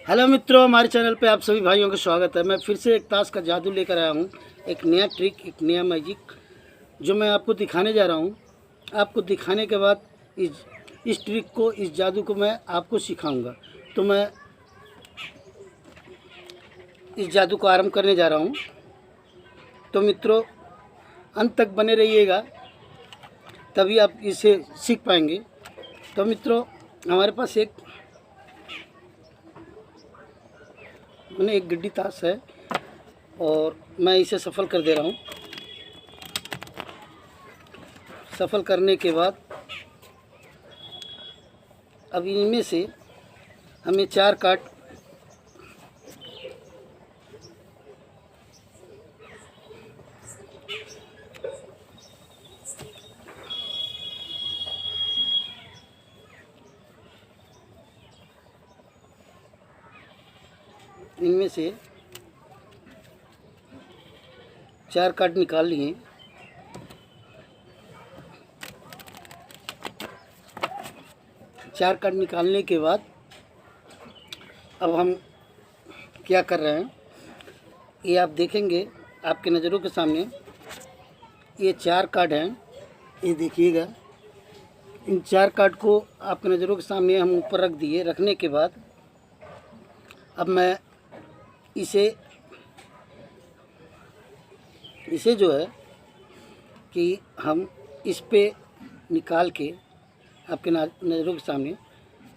Hello मित्रों, हमारे channel पे आप सभी भाइयों का स्वागत है। मैं फिर से एक ताश का जादू लेकर आया हूँ। एक नया ट्रिक, एक नया मैजिक जो मैं आपको दिखाने जा रहा हूँ। आपको दिखाने के बाद इस ट्रिक को, इस जादू को मैं आपको सिखाऊंगा। तो मैं इस जादू को आरंभ करने जा रहा हूँ। तो मित्रों, अंत तक बने रहिएगा, तभी आप इसे सीख पाएंगे। तो मित्रों, हमारे पास एक गिड्डी ताश है और मैं इसे सफल कर दे रहा हूँ। सफल करने के बाद अब इनमें से हमें 4 कार्ड निकाल लिए। चार कार्ड निकालने के बाद अब हम क्या कर रहे हैं, ये आप देखेंगे आपके नज़रों के सामने। ये 4 कार्ड हैं, ये देखिएगा। इन 4 कार्ड को आपके नज़रों के सामने हम ऊपर रख दिए। रखने के बाद अब मैं इसे जो है कि हम इस पे निकाल के आपके नज़रों के सामने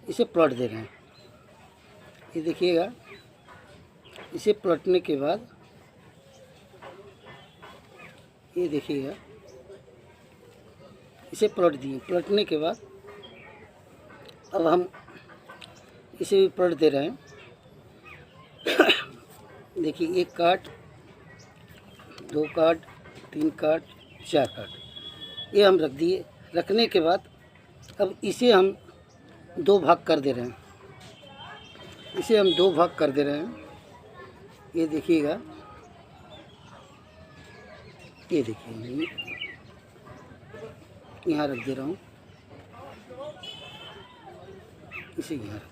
इसे पलट दे रहे हैं। ये देखिएगा। इसे पलटने के बाद ये देखिएगा, इसे पलट दिए। पलटने के बाद अब हम इसे भी पलट दे रहे हैं। देखिए, 1 कार्ड, 2 कार्ड, 3 कार्ड, 4 कार्ड ये हम रख दिए। रखने के बाद अब इसे हम 2 भाग कर दे रहे हैं। इसे हम 2 भाग कर दे रहे हैं। ये देखिएगा, ये देखिए, यहाँ रख दे रहा हूँ, इसे यहाँ रख दे रहा हूँ।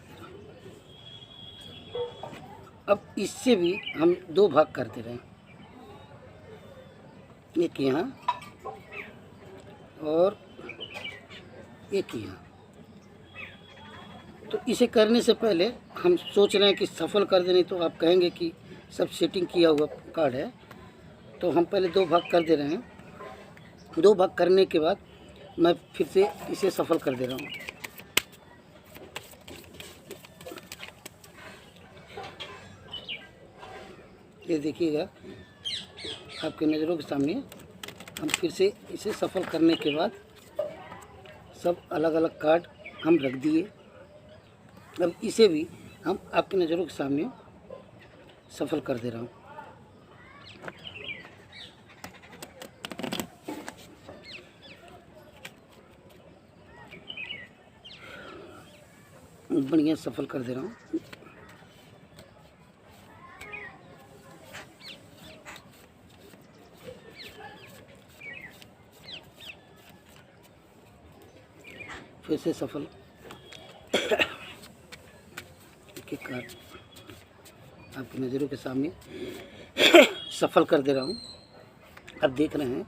अब इससे भी हम 2 भाग कर दे रहे हैं, एक यहाँ और एक यहाँ। तो इसे करने से पहले हम सोच रहे हैं कि सफल कर दें, नहीं तो आप कहेंगे कि सब सेटिंग किया हुआ कार्ड है। तो हम पहले 2 भाग कर दे रहे हैं। 2 भाग करने के बाद मैं फिर से इसे सफल कर दे रहा हूँ। ये देखिएगा आपके नज़रों के सामने। हम फिर से इसे सफल करने के बाद सब अलग अलग कार्ड हम रख दिए। अब इसे भी हम आपके नज़रों के सामने सफल कर दे रहा हूँ। बढ़िया सफल कर दे रहा हूँ। फिर से सफल। एक कार्ड आपकी नज़रों के सामने सफल कर दे रहा हूँ। अब देख रहे हैं,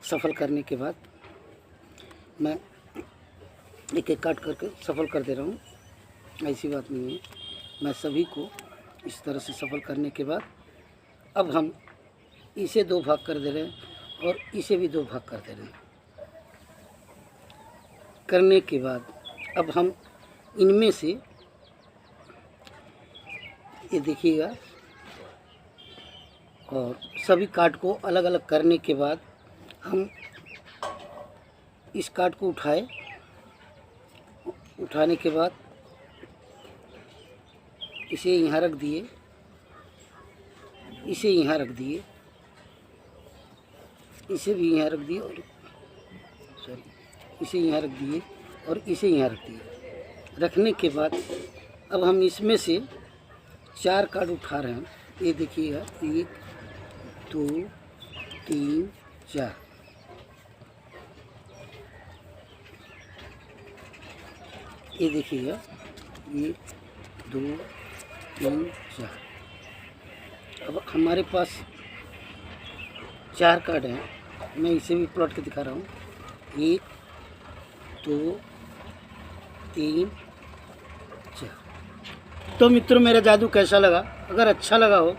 सफल करने के बाद मैं एक एक कार्ड करके सफल कर दे रहा हूँ। ऐसी बात नहीं है, मैं सभी को इस तरह से सफल करने के बाद अब हम इसे 2 भाग कर दे रहे हैं और इसे भी 2 भाग कर दे रहे हैं। करने के बाद अब हम इनमें से ये देखिएगा, और सभी कार्ड को अलग अलग करने के बाद हम इस कार्ड को उठाने के बाद इसे यहाँ रख दिए, इसे यहाँ रख दिए, इसे भी यहाँ रख दिए, और इसे यहाँ रख दिए और इसे यहाँ रख दिए। रखने के बाद अब हम इसमें से 4 कार्ड उठा रहे हैं। ये देखिएगा, 1 2 3 4। ये देखिएगा, 1 2 3 4। अब हमारे पास 4 कार्ड हैं, मैं इसे भी प्लॉट के दिखा रहा हूँ। 1 2 3 4। तो मित्रों, मेरा जादू कैसा लगा? अगर अच्छा लगा हो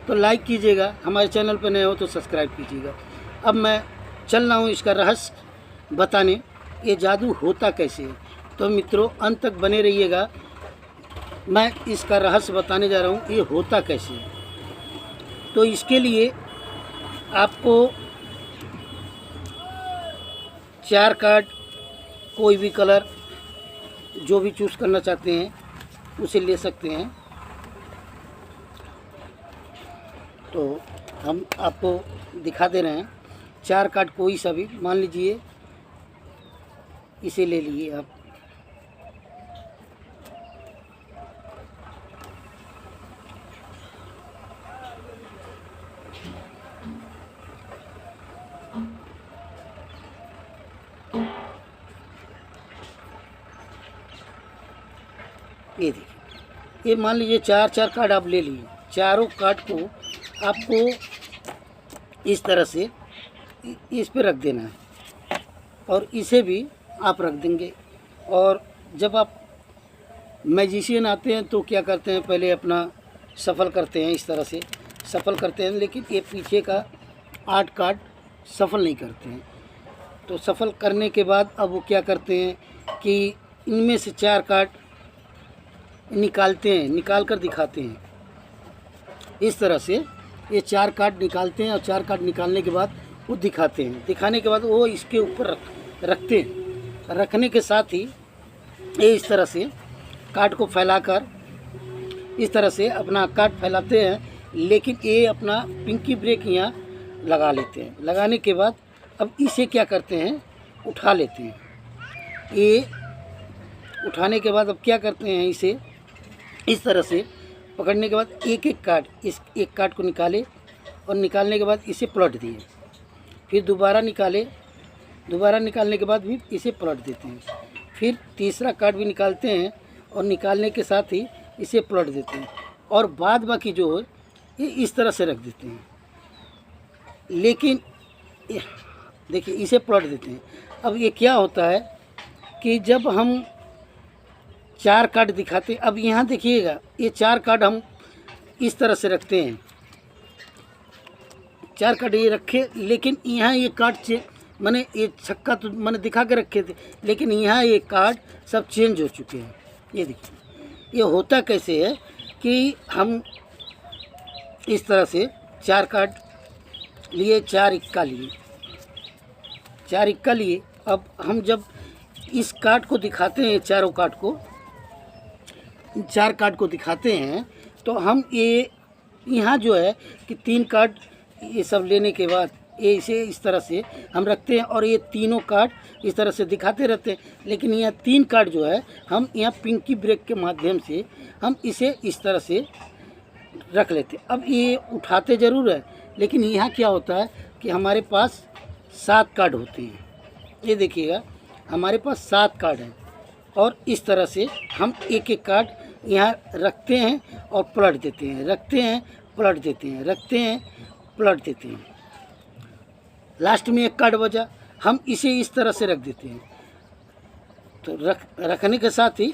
तो लाइक कीजिएगा, हमारे चैनल पर नए हो तो सब्सक्राइब कीजिएगा। अब मैं चल रहा हूँ इसका रहस्य बताने, ये जादू होता कैसे है। तो मित्रों, अंत तक बने रहिएगा, मैं इसका रहस्य बताने जा रहा हूँ ये होता कैसे है। तो इसके लिए आपको 4 कार्ड, कोई भी कलर जो भी चूज़ करना चाहते हैं उसे ले सकते हैं। तो हम आपको दिखा दे रहे हैं 4 कार्ड, कोई सा भी मान लीजिए, इसे ले लीजिए आप। ये देखिए, ये मान लीजिए 4 कार्ड आप ले लिए। चारों कार्ड को आपको इस तरह से इस पे रख देना है, और इसे भी आप रख देंगे। और जब आप मैजिशियन आते हैं तो क्या करते हैं, पहले अपना सफल करते हैं, इस तरह से सफल करते हैं, लेकिन ये पीछे का 8 कार्ड सफल नहीं करते हैं। तो सफल करने के बाद अब वो क्या करते हैं कि इनमें से 4 कार्ड निकालते हैं, निकाल कर दिखाते हैं। इस तरह से ये 4 कार्ड निकालते हैं, और 4 कार्ड निकालने के बाद वो दिखाते हैं। दिखाने के बाद वो इसके ऊपर रखते हैं। रखने के साथ ही ये इस तरह से कार्ड को फैलाकर इस तरह से अपना कार्ड फैलाते हैं, लेकिन ये अपना पिंकी ब्रेक यहाँ लगा लेते हैं। लगाने के बाद अब इसे क्या करते हैं, उठा लेते हैं। ये उठाने के बाद अब क्या करते हैं, इसे इस तरह से पकड़ने के बाद एक कार्ड, इस एक कार्ड को निकाले, और निकालने के बाद इसे पलट दिए। फिर दोबारा निकाले, दोबारा निकालने के बाद भी इसे पलट देते हैं। फिर तीसरा कार्ड भी निकालते हैं, और निकालने के साथ ही इसे पलट देते हैं, और बाद बाकी जो है ये इस तरह से रख देते हैं। लेकिन देखिए, इसे पलट देते हैं। अब ये क्या होता है कि जब हम 4 कार्ड दिखाते, अब यहाँ देखिएगा, ये 4 कार्ड हम इस तरह से रखते हैं। 4 कार्ड ये रखे, लेकिन यहाँ ये कार्ड मैंने ये छक्का तो मैंने दिखा के रखे थे, लेकिन यहाँ ये कार्ड सब चेंज हो चुके हैं। ये देखिए, ये होता कैसे है कि हम इस तरह से 4 कार्ड लिए, 4 इक्का लिए, 4 इक्का लिए। अब हम जब इस कार्ड को दिखाते हैं, चारों कार्ड को, 4 कार्ड को दिखाते हैं, तो हम ये यहाँ जो है कि 3 कार्ड ये सब लेने के बाद ये इसे इस तरह से हम रखते हैं, और ये तीनों कार्ड इस तरह से दिखाते रहते हैं। लेकिन यहाँ 3 कार्ड जो है हम यहाँ पिंकी ब्रेक के माध्यम से हम इसे इस तरह से रख लेते हैं। अब ये उठाते ज़रूर है, लेकिन यहाँ क्या होता है कि हमारे पास 7 कार्ड होते हैं। ये देखिएगा, हमारे पास 7 कार्ड हैं, और इस तरह से हम एक एक कार्ड यहाँ रखते हैं और पलट देते हैं, रखते हैं पलट देते हैं, रखते हैं पलट देते हैं। लास्ट में एक कार्ड बचा, हम इसे इस तरह से रख देते हैं। तो रखने के साथ ही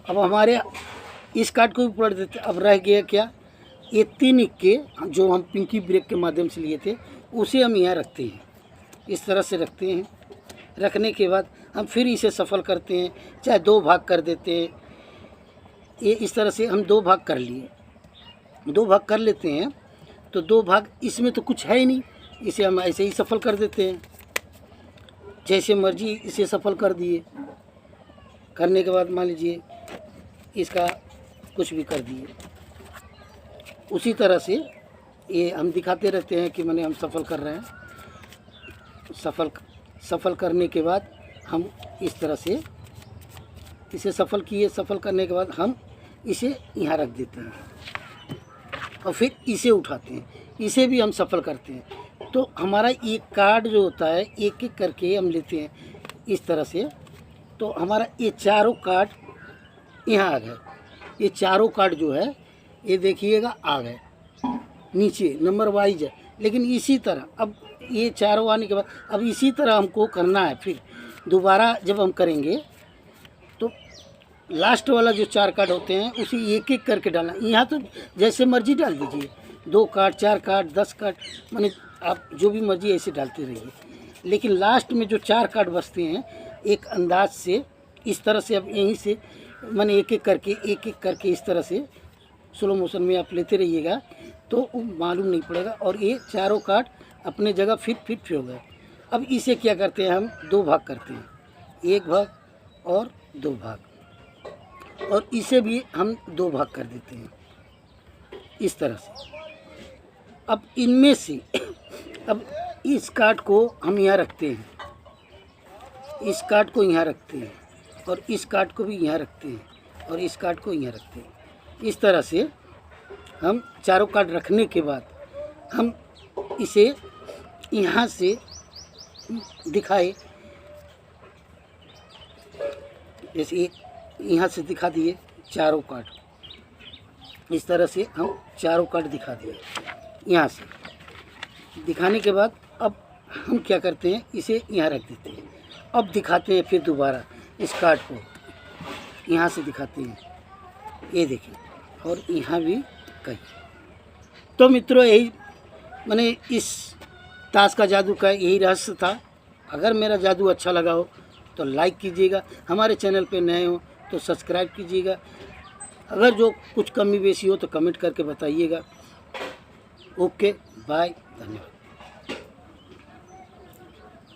अब हमारे इस कार्ड को भी पलट देते हैं। अब रह गया क्या, ये 3 इक्के जो हम पिंकी ब्रेक के माध्यम से लिए थे, उसे हम यहाँ रखते हैं, इस तरह से रखते हैं। रखने के बाद हम फिर इसे सफल करते हैं, चाहे 2 भाग कर देते हैं। ये इस तरह से हम 2 भाग कर लिए, 2 भाग कर लेते हैं। तो 2 भाग, इसमें तो कुछ है ही नहीं, इसे हम ऐसे ही सफल कर देते हैं, जैसे मर्जी इसे सफल कर दिए। करने के बाद मान लीजिए इसका कुछ भी कर दिए। उसी तरह से ये हम दिखाते रहते हैं कि मैंने हम सफल कर रहे हैं। सफल करने के बाद हम इस तरह से इसे सफल किए। सफल करने के बाद हम इसे यहाँ रख देते हैं, और फिर इसे उठाते हैं, इसे भी हम सफल करते हैं। तो हमारा ये कार्ड जो होता है, एक एक करके हम लेते हैं इस तरह से। तो हमारा ये चारों कार्ड यहाँ आ गए। ये चारों कार्ड जो है ये देखिएगा आ गए नीचे नंबर वाइज है। लेकिन इसी तरह अब ये चारों आने के बाद अब इसी तरह हमको करना है। फिर दोबारा जब हम करेंगे तो लास्ट वाला जो 4 कार्ड होते हैं उसे एक एक करके डालना। यहाँ तो जैसे मर्जी डाल दीजिए, 2 कार्ड 4 कार्ड 10 कार्ड, माने आप जो भी मर्जी ऐसे डालते रहिए। लेकिन लास्ट में जो 4 कार्ड बचते हैं एक अंदाज से इस तरह से अब यहीं से माने एक एक करके इस तरह से स्लो मोशन में आप लेते रहिएगा तो वो मालूम नहीं पड़ेगा। और ये चारों कार्ड अपने जगह फिट हो गए। अब इसे क्या करते हैं हम 2 भाग करते हैं, 1 भाग और 2 भाग, और इसे भी हम 2 भाग कर देते हैं इस तरह से। अब इनमें से अब इस कार्ड को हम यहाँ रखते हैं, इस कार्ड को यहाँ रखते हैं, और इस कार्ड को भी यहाँ रखते हैं, और इस कार्ड को यहाँ रखते हैं। इस तरह से हम चारों कार्ड रखने के बाद हम इसे यहाँ से दिखाए, जैसे एक यहाँ से दिखा दिए चारों कार्ड, इस तरह से हम चारों कार्ड दिखा दिए। यहाँ से दिखाने के बाद अब हम क्या करते हैं, इसे यहाँ रख देते हैं। अब दिखाते हैं फिर दोबारा इस कार्ड को यहाँ से दिखाते हैं, ये देखिए, और यहाँ भी कहीं। तो मित्रों यही मैंने इस ताश का जादू का यही रहस्य था। अगर मेरा जादू अच्छा लगा हो तो लाइक कीजिएगा, हमारे चैनल पे नए हो तो सब्सक्राइब कीजिएगा। अगर जो कुछ कमी बेसी हो तो कमेंट करके बताइएगा। ओके बाय, धन्यवाद।